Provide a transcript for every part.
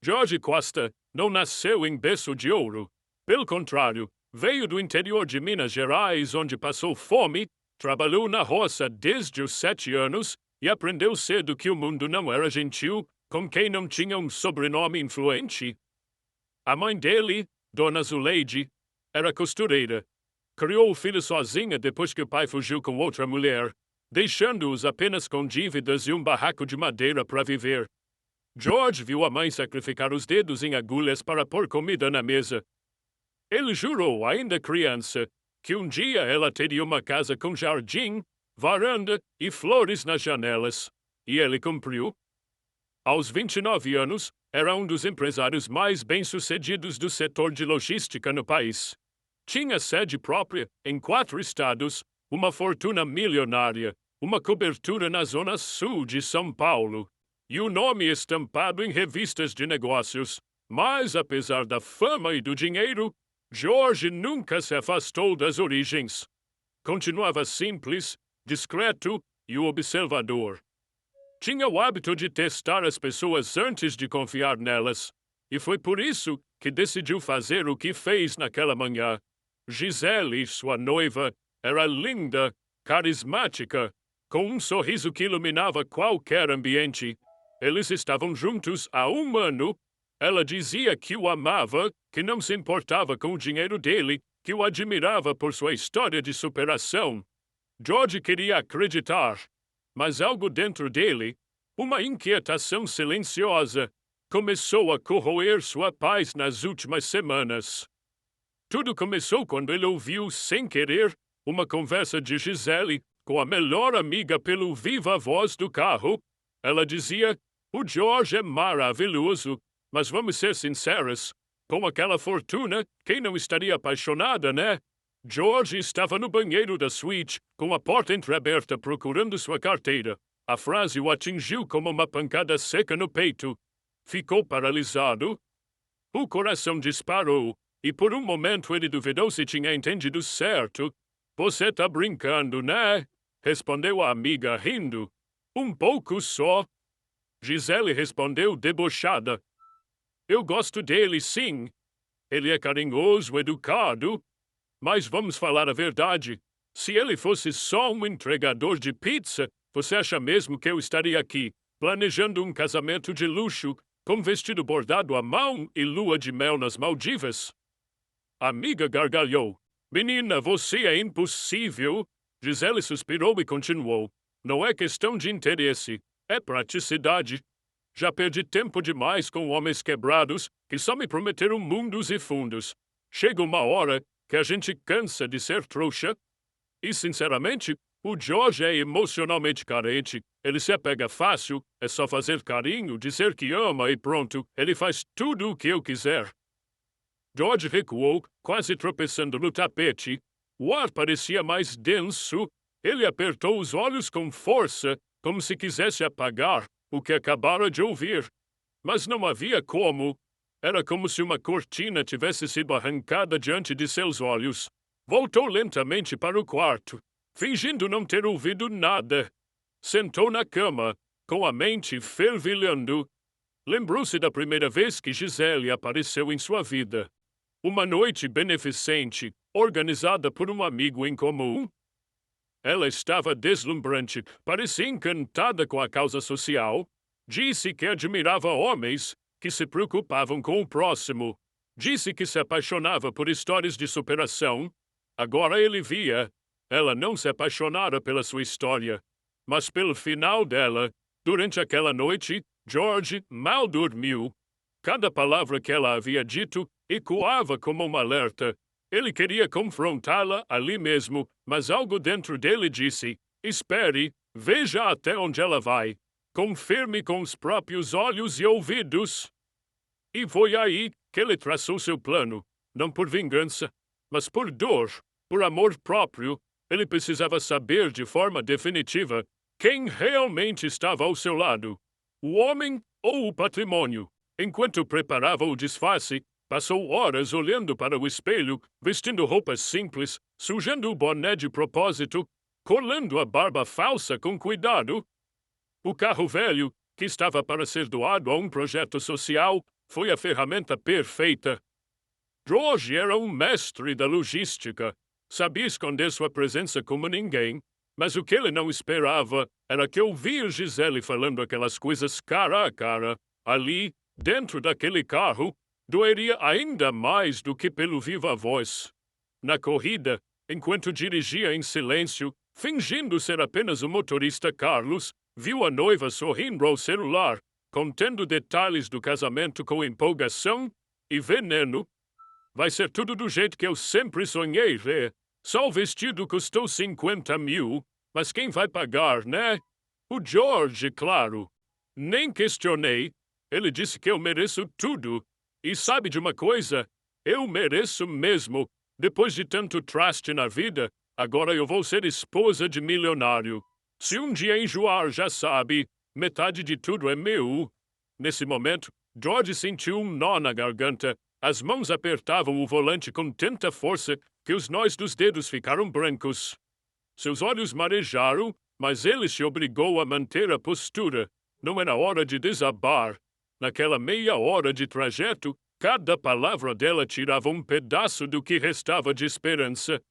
George Costa não nasceu em berço de ouro. Pelo contrário, veio do interior de Minas Gerais, onde passou fome, trabalhou na roça desde os 7 anos e aprendeu cedo que o mundo não era gentil com quem não tinha um sobrenome influente. A mãe dele, Dona Zuleide, era costureira. Criou o filho sozinha depois que o pai fugiu com outra mulher, deixando-os apenas com dívidas e um barraco de madeira para viver. George viu a mãe sacrificar os dedos em agulhas para pôr comida na mesa. Ele jurou, ainda criança, que um dia ela teria uma casa com jardim, varanda e flores nas janelas. E ele cumpriu. Aos 29 anos, era um dos empresários mais bem-sucedidos do setor de logística no país. Tinha sede própria em 4 estados, uma fortuna milionária, uma cobertura na zona sul de São Paulo e o nome estampado em revistas de negócios. Mas, apesar da fama e do dinheiro, George nunca se afastou das origens. Continuava simples, discreto e observador. Tinha o hábito de testar as pessoas antes de confiar nelas, e foi por isso que decidiu fazer o que fez naquela manhã. Gisele, sua noiva, era linda, carismática, com um sorriso que iluminava qualquer ambiente. Eles estavam juntos há 1 ano. Ela dizia que o amava, que não se importava com o dinheiro dele, que o admirava por sua história de superação. George queria acreditar, mas algo dentro dele, uma inquietação silenciosa, começou a corroer sua paz nas últimas semanas. Tudo começou quando ele ouviu, sem querer, uma conversa de Gisele com a melhor amiga pelo viva voz do carro. Ela dizia: "O George é maravilhoso, mas vamos ser sinceros, com aquela fortuna, quem não estaria apaixonada, né?" George estava no banheiro da suíte, com a porta entreaberta procurando sua carteira. A frase o atingiu como uma pancada seca no peito. Ficou paralisado. O coração disparou, e por um momento ele duvidou se tinha entendido certo. "Você tá brincando, né?" respondeu a amiga, rindo. "Um pouco só." Gisele respondeu debochada. "Eu gosto dele, sim. Ele é carinhoso, educado. Mas vamos falar a verdade. Se ele fosse só um entregador de pizza, você acha mesmo que eu estaria aqui, planejando um casamento de luxo, com vestido bordado à mão e lua de mel nas Maldivas?" A amiga gargalhou. "Menina, você é impossível." Gisele suspirou e continuou. "Não é questão de interesse, é praticidade. Já perdi tempo demais com homens quebrados que só me prometeram mundos e fundos. Chega uma hora que a gente cansa de ser trouxa. E, sinceramente, o George é emocionalmente carente. Ele se apega fácil, é só fazer carinho, dizer que ama e pronto, ele faz tudo o que eu quiser." George recuou, quase tropeçando no tapete. O ar parecia mais denso. Ele apertou os olhos com força, como se quisesse apagar o que acabara de ouvir. Mas não havia como. Era como se uma cortina tivesse sido arrancada diante de seus olhos. Voltou lentamente para o quarto, fingindo não ter ouvido nada. Sentou na cama, com a mente fervilhando. Lembrou-se da primeira vez que Gisele apareceu em sua vida. Uma noite beneficente, organizada por um amigo em comum. Ela estava deslumbrante, parecia encantada com a causa social. Disse que admirava homens que se preocupavam com o próximo. Disse que se apaixonava por histórias de superação. Agora ele via. Ela não se apaixonara pela sua história, mas pelo final dela. Durante aquela noite, George mal dormiu. Cada palavra que ela havia dito ecoava como um alerta. Ele queria confrontá-la ali mesmo, mas algo dentro dele disse: "Espere, veja até onde ela vai. Confirme com os próprios olhos e ouvidos." E foi aí que ele traçou seu plano, não por vingança, mas por dor, por amor próprio. Ele precisava saber de forma definitiva quem realmente estava ao seu lado, o homem ou o patrimônio. Enquanto preparava o disfarce, passou horas olhando para o espelho, vestindo roupas simples, sujando o boné de propósito, colando a barba falsa com cuidado. O carro velho, que estava para ser doado a um projeto social, Foi a ferramenta perfeita. George era um mestre da logística. Sabia esconder sua presença como ninguém. Mas o que ele não esperava era que ouvir Gisele falando aquelas coisas cara a cara, ali, dentro daquele carro, doeria ainda mais do que pelo viva voz. Na corrida, enquanto dirigia em silêncio, fingindo ser apenas o motorista Carlos, viu a noiva sorrindo ao celular, contando detalhes do casamento com empolgação e veneno. Vai ser tudo do jeito que eu sempre sonhei ver. Só o vestido custou 50 mil, mas quem vai pagar, né? O George, claro. Nem questionei. Ele disse que eu mereço tudo. E sabe de uma coisa? Eu mereço mesmo. Depois de tanto traste na vida, agora eu vou ser esposa de milionário. Se um dia enjoar, já sabe, metade de tudo é meu. Nesse momento, George sentiu um nó na garganta. As mãos apertavam o volante com tanta força que os nós dos dedos ficaram brancos. Seus olhos marejaram, mas ele se obrigou a manter a postura. Não era hora de desabar. Naquela meia hora de trajeto, cada palavra dela tirava um pedaço do que restava de esperança.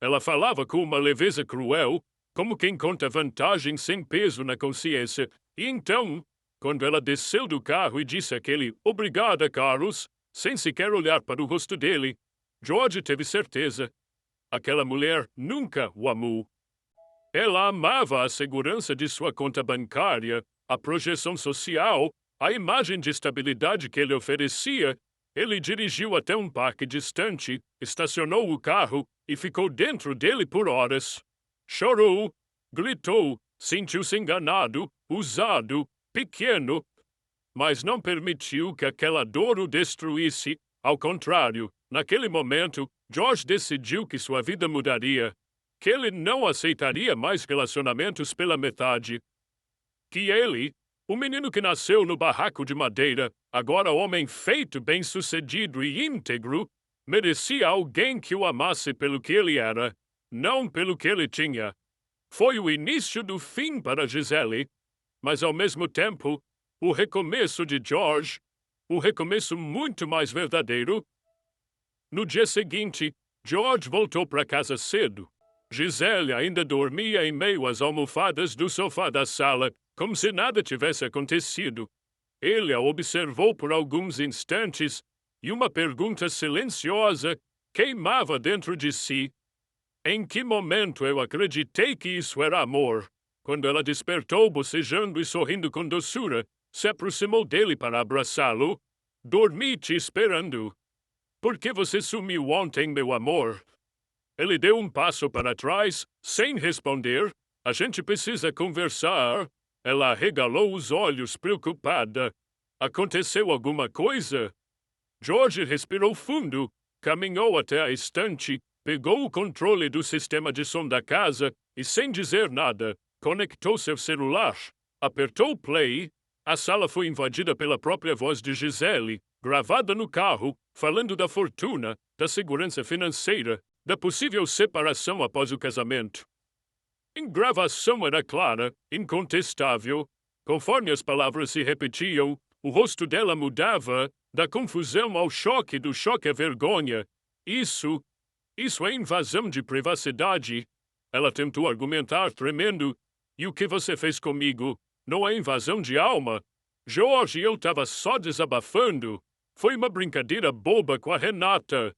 Ela falava com uma leveza cruel, como quem conta vantagem sem peso na consciência. E então, quando ela desceu do carro e disse aquele "Obrigada, Carlos", sem sequer olhar para o rosto dele, George teve certeza. Aquela mulher nunca o amou. Ela amava a segurança de sua conta bancária, a projeção social, a imagem de estabilidade que ele oferecia. Ele dirigiu até um parque distante, estacionou o carro e ficou dentro dele por horas. Chorou, gritou, sentiu-se enganado, usado, pequeno, mas não permitiu que aquela dor o destruísse. Ao contrário, naquele momento, George decidiu que sua vida mudaria, que ele não aceitaria mais relacionamentos pela metade, que ele, o menino que nasceu no barraco de madeira, agora homem feito, bem-sucedido e íntegro, merecia alguém que o amasse pelo que ele era, não pelo que ele tinha. Foi o início do fim para Gisele, mas ao mesmo tempo, o recomeço de George, o recomeço muito mais verdadeiro. No dia seguinte, George voltou para casa cedo. Gisele ainda dormia em meio às almofadas do sofá da sala, como se nada tivesse acontecido. Ele a observou por alguns instantes e uma pergunta silenciosa queimava dentro de si. Em que momento eu acreditei que isso era amor? Quando ela despertou, bocejando e sorrindo com doçura, se aproximou dele para abraçá-lo. Dormi te esperando. Por que você sumiu ontem, meu amor? Ele deu um passo para trás, sem responder. A gente precisa conversar. Ela arregalou os olhos, preocupada. Aconteceu alguma coisa? George respirou fundo, caminhou até a estante, pegou o controle do sistema de som da casa e, sem dizer nada, conectou seu celular. Apertou play. A sala foi invadida pela própria voz de Gisele, gravada no carro, falando da fortuna, da segurança financeira, da possível separação após o casamento. A gravação era clara, incontestável. Conforme as palavras se repetiam, o rosto dela mudava, da confusão ao choque, do choque à vergonha. Isso é invasão de privacidade. Ela tentou argumentar, tremendo. E o que você fez comigo? Não é invasão de alma. George, eu estava só desabafando. Foi uma brincadeira boba com a Renata.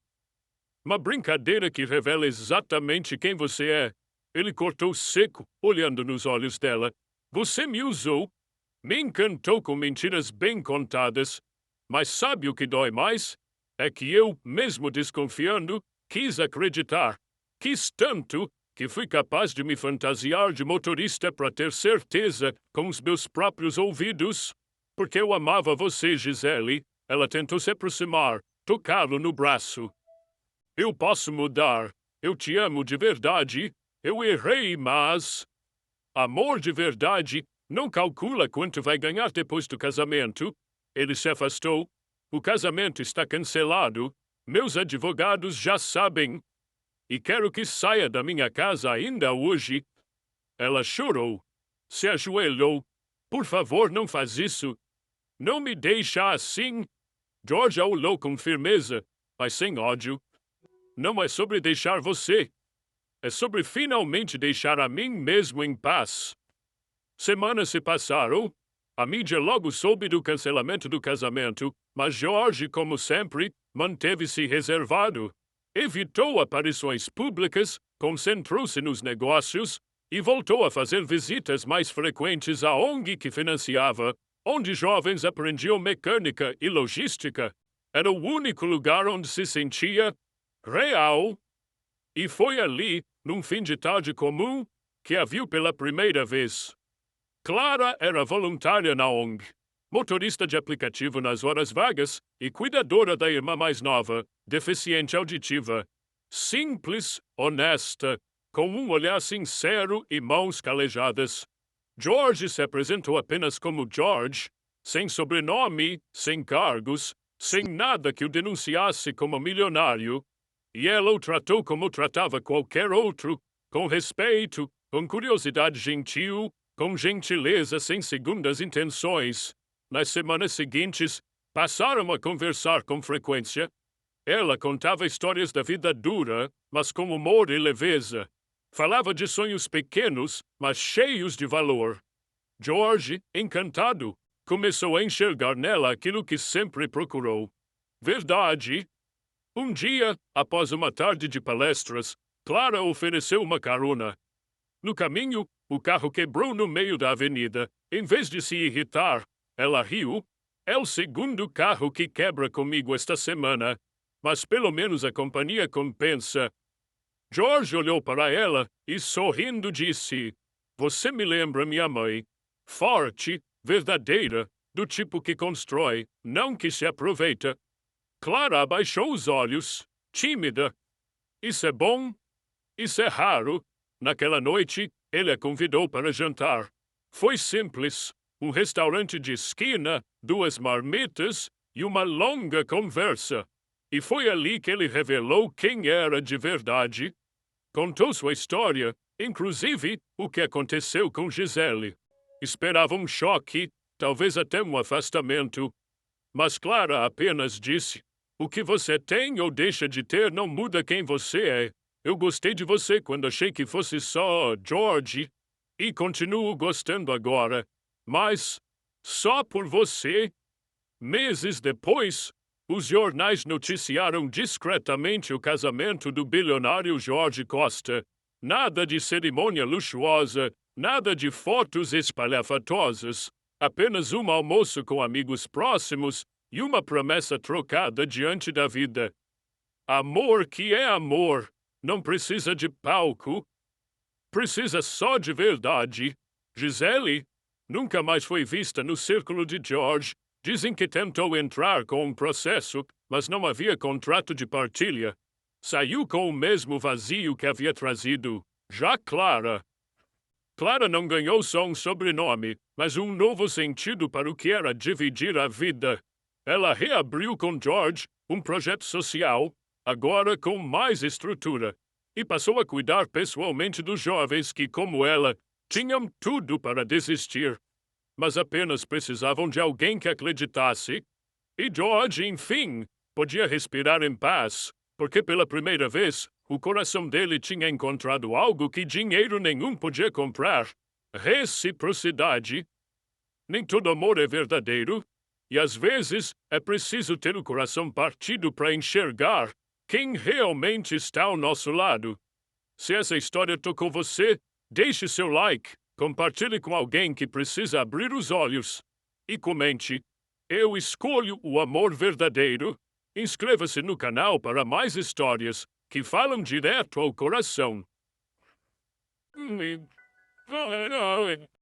Uma brincadeira que revela exatamente quem você é. Ele cortou seco, olhando nos olhos dela. Você me usou. Me encantou com mentiras bem contadas. Mas sabe o que dói mais? É que eu, mesmo desconfiando, quis acreditar. Quis tanto que fui capaz de me fantasiar de motorista para ter certeza com os meus próprios ouvidos. Porque eu amava você, Gisele. Ela tentou se aproximar, tocá-lo no braço. Eu posso mudar. Eu te amo de verdade. Eu errei, mas... Amor de verdade não calcula quanto vai ganhar depois do casamento. Ele se afastou. O casamento está cancelado. Meus advogados já sabem. E quero que saia da minha casa ainda hoje. Ela chorou. Se ajoelhou. Por favor, não faz isso. Não me deixa assim. George a olhou com firmeza, mas sem ódio. Não é sobre deixar você. É sobre finalmente deixar a mim mesmo em paz. Semanas se passaram. A mídia logo soube do cancelamento do casamento, mas George, como sempre, manteve-se reservado. Evitou aparições públicas, concentrou-se nos negócios e voltou a fazer visitas mais frequentes à ONG que financiava, onde jovens aprendiam mecânica e logística. Era o único lugar onde se sentia real. E foi ali, num fim de tarde comum, que a viu pela primeira vez. Clara era voluntária na ONG, motorista de aplicativo nas horas vagas e cuidadora da irmã mais nova, deficiente auditiva. Simples, honesta, com um olhar sincero e mãos calejadas. George se apresentou apenas como George, sem sobrenome, sem cargos, sem nada que o denunciasse como milionário. E ela o tratou como tratava qualquer outro, com respeito, com curiosidade gentil, com gentileza sem segundas intenções. Nas semanas seguintes, passaram a conversar com frequência. Ela contava histórias da vida dura, mas com humor e leveza. Falava de sonhos pequenos, mas cheios de valor. George, encantado, começou a enxergar nela aquilo que sempre procurou. Verdade. Um dia, após uma tarde de palestras, Clara ofereceu uma carona. No caminho, o carro quebrou no meio da avenida. Em vez de se irritar, ela riu. É o segundo carro que quebra comigo esta semana, mas pelo menos a companhia compensa. George olhou para ela e, sorrindo, disse: Você me lembra minha mãe. Forte, verdadeira, do tipo que constrói, não que se aproveita. Clara abaixou os olhos, tímida. Isso é bom? Isso é raro. Naquela noite, ele a convidou para jantar. Foi simples. Um restaurante de esquina, 2 marmitas e uma longa conversa. E foi ali que ele revelou quem era de verdade. Contou sua história, inclusive o que aconteceu com Gisele. Esperava um choque, talvez até um afastamento. Mas Clara apenas disse: O que você tem ou deixa de ter não muda quem você é. Eu gostei de você quando achei que fosse só George. E continuo gostando agora. Mas, só por você. Meses depois, os jornais noticiaram discretamente o casamento do bilionário George Costa. Nada de cerimônia luxuosa, nada de fotos espalhafatosas. Apenas um almoço com amigos próximos e uma promessa trocada diante da vida. Amor que é amor, não precisa de palco. Precisa só de verdade. Gisele nunca mais foi vista no círculo de George. Dizem que tentou entrar com um processo, mas não havia contrato de partilha. Saiu com o mesmo vazio que havia trazido. Já Clara. Clara não ganhou só um sobrenome, mas um novo sentido para o que era dividir a vida. Ela reabriu com George um projeto social, agora com mais estrutura, e passou a cuidar pessoalmente dos jovens que, como ela, tinham tudo para desistir, mas apenas precisavam de alguém que acreditasse. E George, enfim, podia respirar em paz, porque pela primeira vez o coração dele tinha encontrado algo que dinheiro nenhum podia comprar: reciprocidade. Nem todo amor é verdadeiro, e às vezes é preciso ter o coração partido para enxergar quem realmente está ao nosso lado. Se essa história tocou você, deixe seu like, compartilhe com alguém que precisa abrir os olhos e comente: Eu escolho o amor verdadeiro. Inscreva-se no canal para mais histórias que falam direto ao coração.